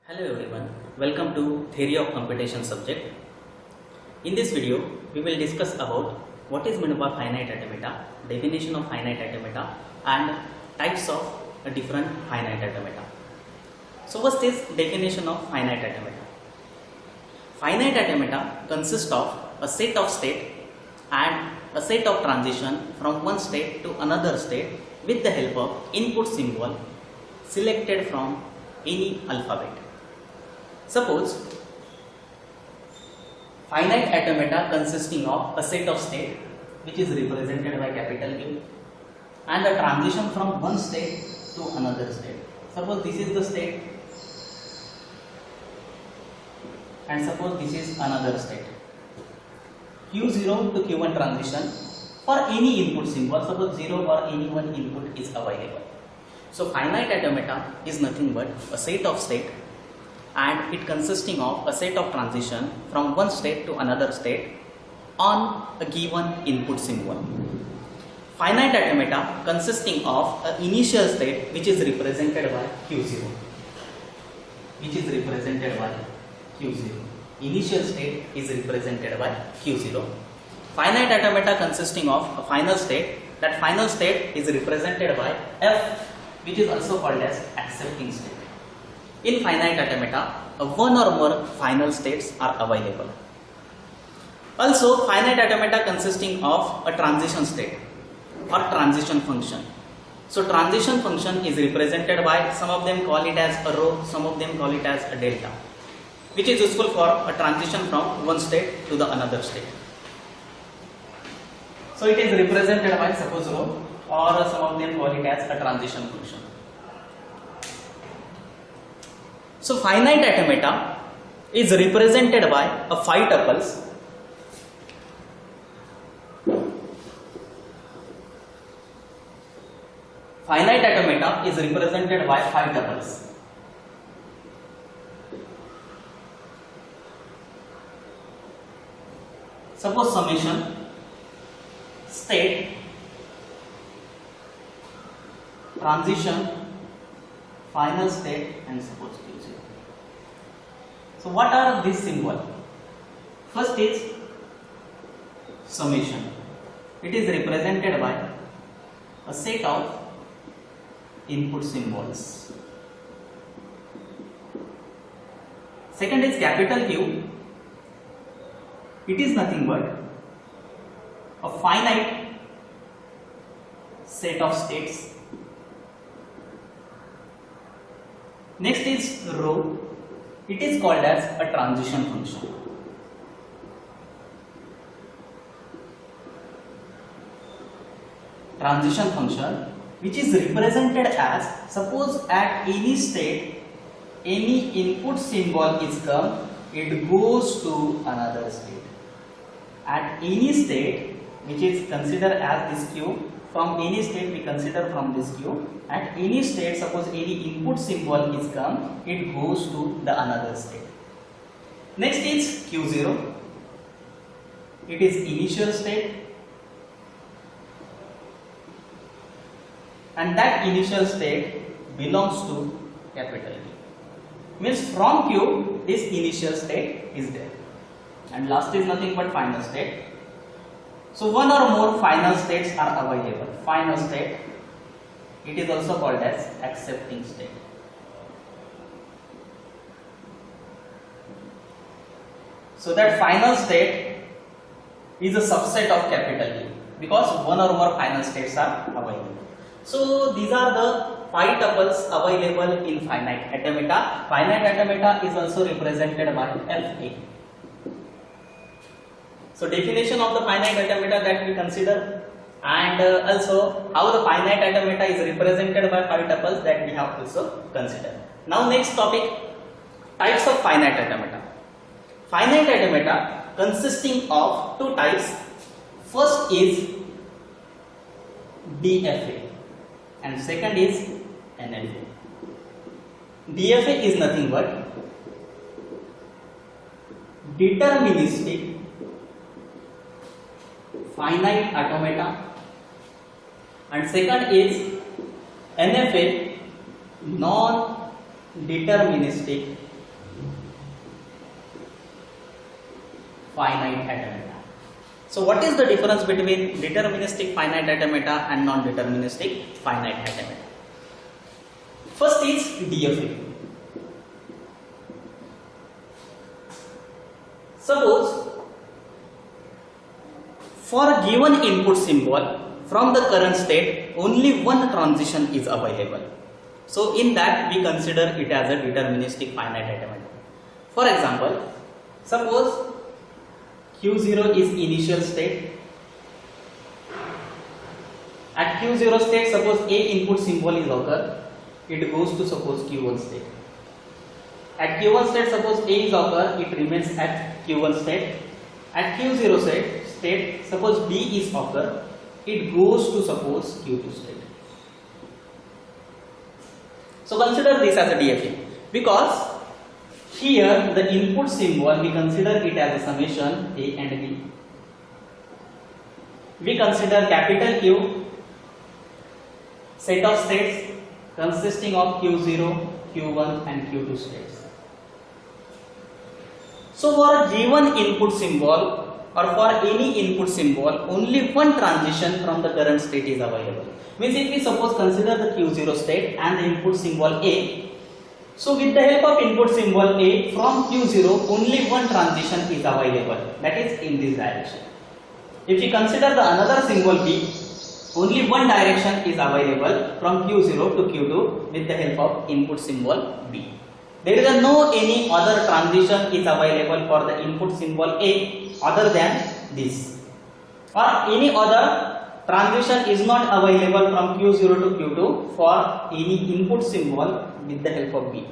Hello everyone, welcome to Theory of Computation subject. In this video, we will discuss about what is meant by finite automata, definition of finite automata and types of different finite automata. So first is definition of finite automata. Finite automata consists of a set of state and a set of transition from one state to another state with the help of input symbol selected from any alphabet. Suppose finite automata consisting of a set of state which is represented by capital U and a transition from one state to another state. Suppose this is the state and suppose this is another state. Q0 to Q1 transition for any input symbol, suppose 0 or any one input is available. So finite automata is nothing but a set of state and it consisting of a set of transition from one state to another state on a given input symbol. Finite automata consisting of an initial state which is represented by Q0. Initial state is represented by Q0. Finite automata consisting of a final state. That final state is represented by F, which is also called as accepting state. In finite automata, one or more final states are available. Also, finite automata consisting of a transition state or transition function. So, transition function is represented by, some of them call it as a rho, some of them call it as a delta, which is useful for a transition from one state to the another state. So, it is represented by suppose rho, or some of them call it as a transition function. So finite automata is represented by a 5 tuples finite automata is represented by 5 tuples. Suppose summation, state, transition, final state and suppose Q0. So what are these symbols? First is summation. It is represented by a set of input symbols. Second is capital Q. It is nothing but a finite set of states. Next is rho. It is called as a transition function. Transition function which is represented as, suppose at any state, any input symbol is come, it goes to another state. At any state which is considered as this Q, from any state we consider from this Q, at any state suppose any input symbol is come, it goes to the another state. Next is Q0. It is initial state and that initial state belongs to capital Q. Means from Q this initial state is there. And last is nothing but final state. So one or more final states are available. Final state, it is also called as accepting state. So that final state is a subset of capital U because one or more final states are available. So these are the 5 tuples available in finite automata. Finite automata is also represented by Fa. So definition of the finite automata that we consider, and also how the finite automata is represented by 5 tuples that we have also considered. Now next topic, types of finite automata. Finite automata consisting of 2 types. First is DFA and second is NFA. DFA is nothing but deterministic finite automata and second is NFA, non deterministic finite automata. So what is the difference between deterministic finite automata and non-deterministic finite automata? First is DFA. Suppose for a given input symbol from the current state only one transition is available. So in that we consider it as a deterministic finite automata. For example, suppose Q0 is initial state. At Q0 state, suppose A input symbol is occur, it goes to suppose Q1 state. At Q1 state, suppose A is occur, it remains at Q1 state. At Q0 state, suppose B is occur, it goes to suppose Q2 state. So consider this as a DFA, because here the input symbol we consider it as a summation A and B. We consider capital Q set of states consisting of Q0, Q1 and Q2 states. So for a given input symbol or for any input symbol, only one transition from the current state is available. Means if we suppose consider the Q0 state and the input symbol A, so with the help of input symbol A from Q0, only one transition is available, that is in this direction. If we consider the another symbol B, only one direction is available from Q0 to Q2 with the help of input symbol B. There is no any other transition is available for the input symbol A other than this, or any other transition is not available from Q0 to Q2 for any input symbol with the help of B.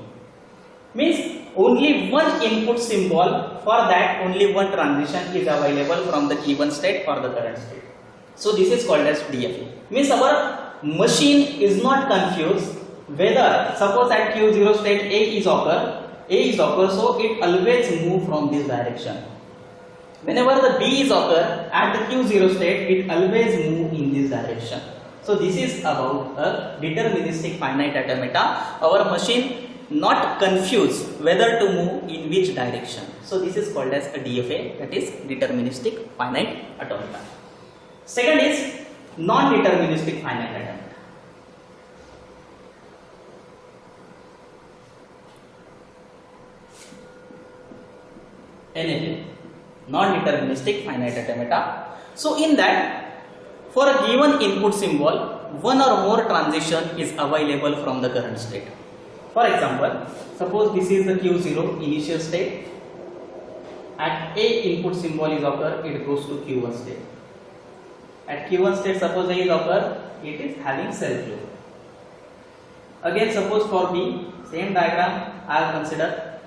Means only one input symbol, for that only one transition is available from the given state or the current state. So this is called as DFA. Means our machine is not confused whether suppose at Q0 state A is occur, so it always move from this direction. Whenever the B is occur at the Q0 state, it always move in this direction. So this is about a deterministic finite automata. Our machine not confused whether to move in which direction. So this is called as a DFA, that is deterministic finite automata. Second is non-deterministic finite automata. NFA, non-deterministic finite automata. So in that, for a given input symbol, one or more transition is available from the current state. For example, suppose this is the Q0 initial state. At A input symbol is occur, it goes to Q1 state. At Q1 state, suppose A is occur, it is having self loop. Again, suppose for B, same diagram I have considered,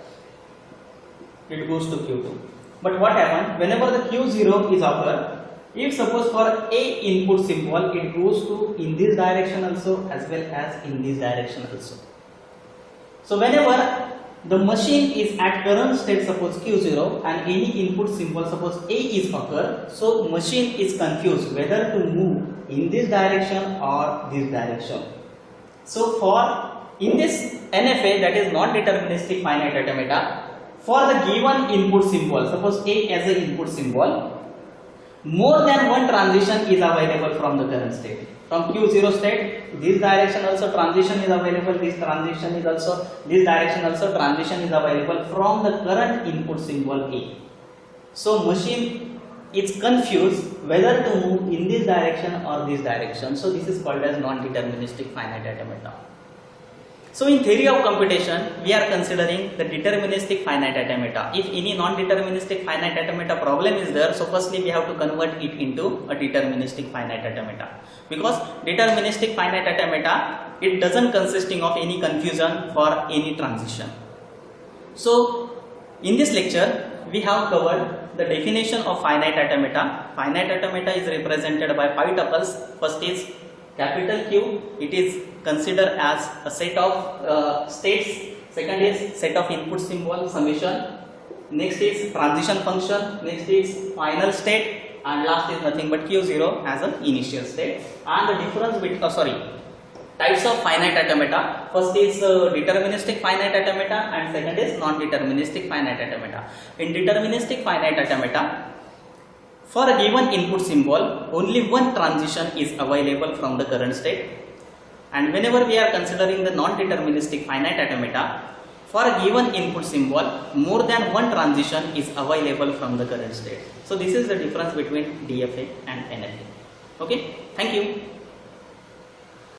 it goes to Q2. But what happened? Whenever the Q0 is occur, if suppose for A input symbol, it goes to in this direction also as well as in this direction also. So whenever the machine is at current state, suppose Q0, and any input symbol, suppose A is occur, so machine is confused whether to move in this direction or this direction. So for in this NFA, that is non-deterministic finite automata, for the given input symbol, suppose A as an input symbol, more than one transition is available from the current state. From Q0 state, this direction also transition is available, this transition is also, this direction also transition is available from the current input symbol A. So machine is confused whether to move in this direction or this direction. So this is called as non-deterministic finite automata. So in theory of computation, we are considering the deterministic finite automata. If any non-deterministic finite automata problem is there, so firstly we have to convert it into a deterministic finite automata. Because deterministic finite automata, it doesn't consisting of any confusion for any transition. So in this lecture, we have covered the definition of finite automata. Finite automata is represented by 5 tuples. First is capital Q, it is considered as a set of states. Second is set of input symbol, summation. Next is transition function. Next is final state, and last is nothing but Q0 as an initial state. And the difference between Types of finite automata. First is deterministic finite automata and second is non-deterministic finite automata. In deterministic finite automata, for a given input symbol, only one transition is available from the current state. And whenever we are considering the non-deterministic finite automata, for a given input symbol, more than one transition is available from the current state. So this is the difference between DFA and NFA. Okay, thank you.